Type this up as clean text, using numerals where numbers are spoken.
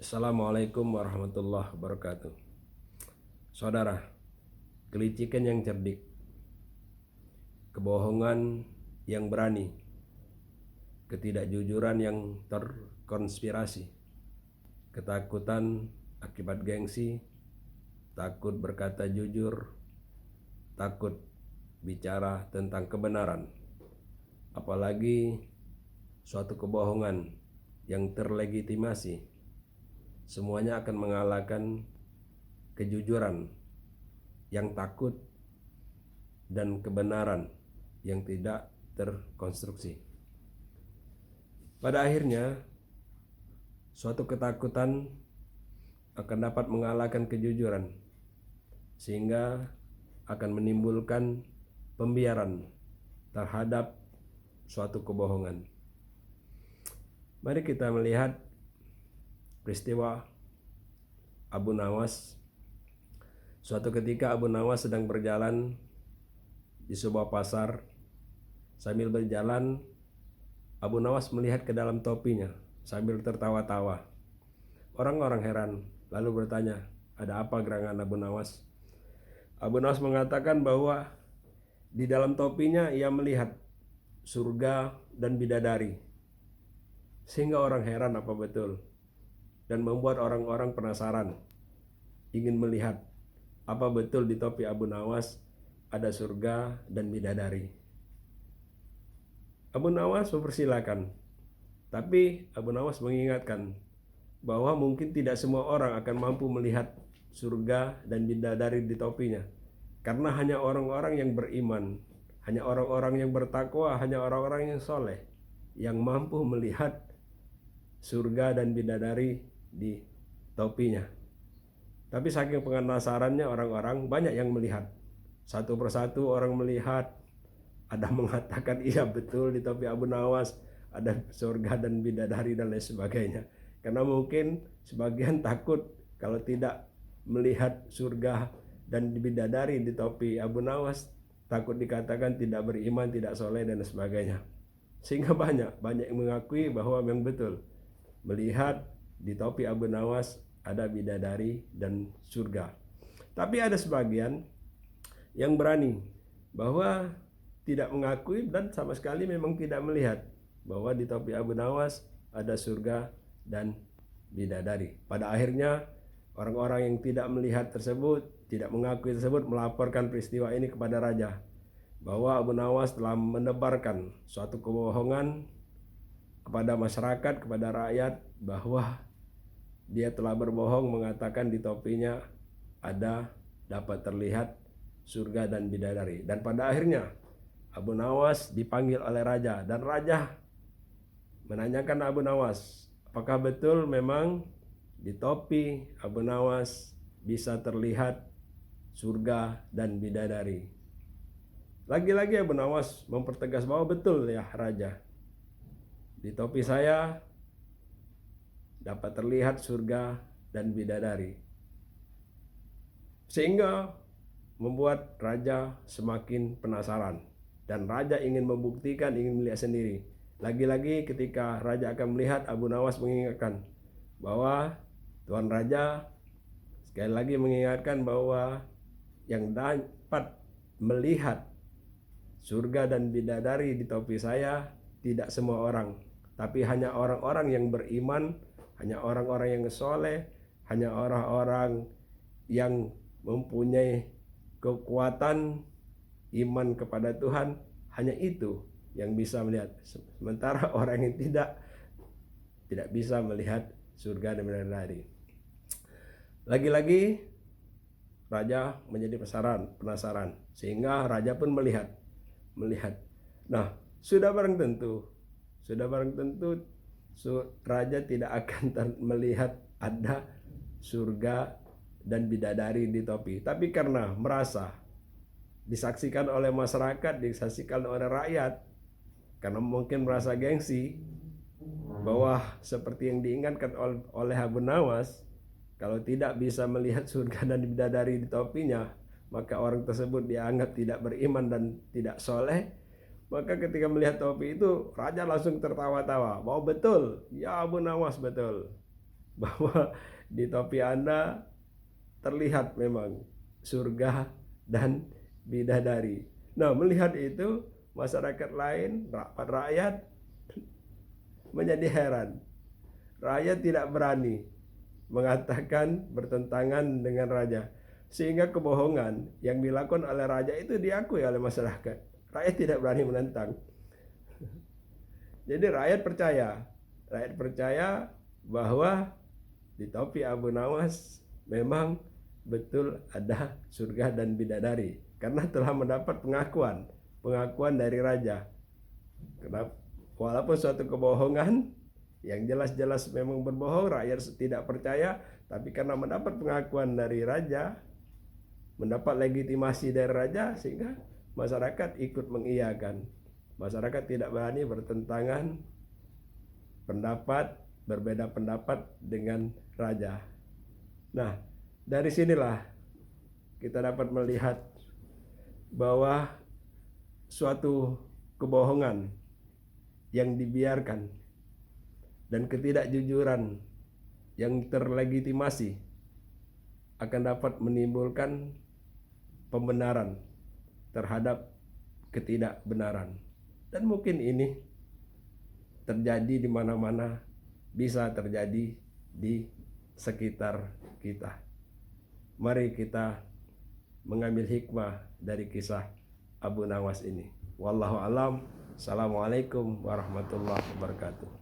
Assalamualaikum warahmatullahi wabarakatuh. Saudara, kelicikan yang cerdik, kebohongan yang berani, ketidakjujuran yang terkonspirasi, ketakutan akibat gengsi, takut berkata jujur, takut bicara tentang kebenaran, apalagi suatu kebohongan yang terlegitimasi, semuanya akan mengalahkan kejujuran yang takut dan kebenaran yang tidak terkonstruksi. Pada akhirnya, suatu ketakutan akan dapat mengalahkan kejujuran, sehingga akan menimbulkan pembiaran terhadap suatu kebohongan. Mari kita melihat peristiwa Abu Nawas. Suatu ketika Abu Nawas sedang berjalan di sebuah pasar. Sambil berjalan, Abu Nawas melihat ke dalam topinya sambil tertawa-tawa. Orang-orang heran, lalu bertanya, "Ada apa gerangan Abu Nawas?" Abu Nawas mengatakan bahwa di dalam topinya ia melihat surga dan bidadari. Sehingga orang heran apa betul, dan membuat orang-orang penasaran, ingin melihat apa betul di topi Abu Nawas ada surga dan bidadari. Abu Nawas mempersilahkan, tapi Abu Nawas mengingatkan bahwa mungkin tidak semua orang akan mampu melihat surga dan bidadari di topinya, karena hanya orang-orang yang beriman, hanya orang-orang yang bertakwa, hanya orang-orang yang soleh yang mampu melihat surga dan bidadari di topinya. Tapi saking penasarannya orang-orang, banyak yang melihat. Satu persatu orang melihat, ada mengatakan iya betul di topi Abu Nawas ada surga dan bidadari dan lain sebagainya. Karena mungkin sebagian takut kalau tidak melihat surga dan bidadari di topi Abu Nawas, takut dikatakan tidak beriman, tidak soleh dan sebagainya. Sehingga banyak yang mengakui bahwa memang betul melihat di topi Abu Nawas ada bidadari dan surga. Tapi ada sebagian yang berani bahwa tidak mengakui dan sama sekali memang tidak melihat bahwa di topi Abu Nawas ada surga dan bidadari. Pada akhirnya orang-orang yang tidak melihat tersebut, tidak mengakui tersebut, melaporkan peristiwa ini kepada raja, bahwa Abu Nawas telah menebarkan suatu kebohongan kepada masyarakat, kepada rakyat, bahwa dia telah berbohong mengatakan di topinya ada dapat terlihat surga dan bidadari. Dan pada akhirnya Abu Nawas dipanggil oleh raja, dan raja menanyakan Abu Nawas, apakah betul memang di topi Abu Nawas bisa terlihat surga dan bidadari. Lagi-lagi Abu Nawas mempertegas bahwa betul ya raja, di topi saya dapat terlihat surga dan bidadari. Sehingga membuat raja semakin penasaran, dan raja ingin membuktikan, ingin melihat sendiri. Lagi-lagi ketika raja akan melihat, Abu Nawas mengingatkan bahwa Tuan Raja sekali lagi mengingatkan bahwa yang dapat melihat surga dan bidadari di topi saya tidak semua orang, tapi hanya orang-orang yang beriman, hanya orang-orang yang soleh, hanya orang-orang yang mempunyai kekuatan iman kepada Tuhan, hanya itu yang bisa melihat. Sementara orang yang tidak bisa melihat surga dan bidadari. Lagi-lagi raja menjadi penasaran, sehingga raja pun melihat. Nah, sudah barang tentu raja tidak akan melihat ada surga dan bidadari di topi. Tapi karena merasa disaksikan oleh masyarakat, disaksikan oleh rakyat, karena mungkin merasa gengsi bahwa seperti yang diingatkan oleh Abu Nawas, kalau tidak bisa melihat surga dan bidadari di topinya, maka orang tersebut dianggap tidak beriman dan tidak soleh. Maka ketika melihat topi itu, raja langsung tertawa-tawa bahwa betul, ya Abu Nawas betul. bahwa di topi Anda terlihat memang surga dan bidadari. Nah, melihat itu masyarakat lain, rakyat menjadi heran. Rakyat tidak berani mengatakan bertentangan dengan raja. Sehingga kebohongan yang dilakukan oleh raja itu diakui oleh masyarakat. Rakyat tidak berani menentang. Jadi rakyat percaya bahwa di topi Abu Nawas memang betul ada surga dan bidadari karena telah mendapat pengakuan dari raja. Walaupun suatu kebohongan yang jelas-jelas memang berbohong, rakyat tidak percaya, tapi karena mendapat pengakuan dari raja, mendapat legitimasi dari raja, sehingga masyarakat ikut mengiyakan. Masyarakat tidak berani bertentangan berbeda pendapat dengan raja. Nah, dari sinilah kita dapat melihat bahwa suatu kebohongan yang dibiarkan dan ketidakjujuran yang terlegitimasi akan dapat menimbulkan pembenaran terhadap ketidakbenaran. Dan mungkin ini terjadi di mana-mana, bisa terjadi di sekitar kita. Mari kita mengambil hikmah dari kisah Abu Nawas ini. Wallahu alam. Assalamualaikum warahmatullahi wabarakatuh.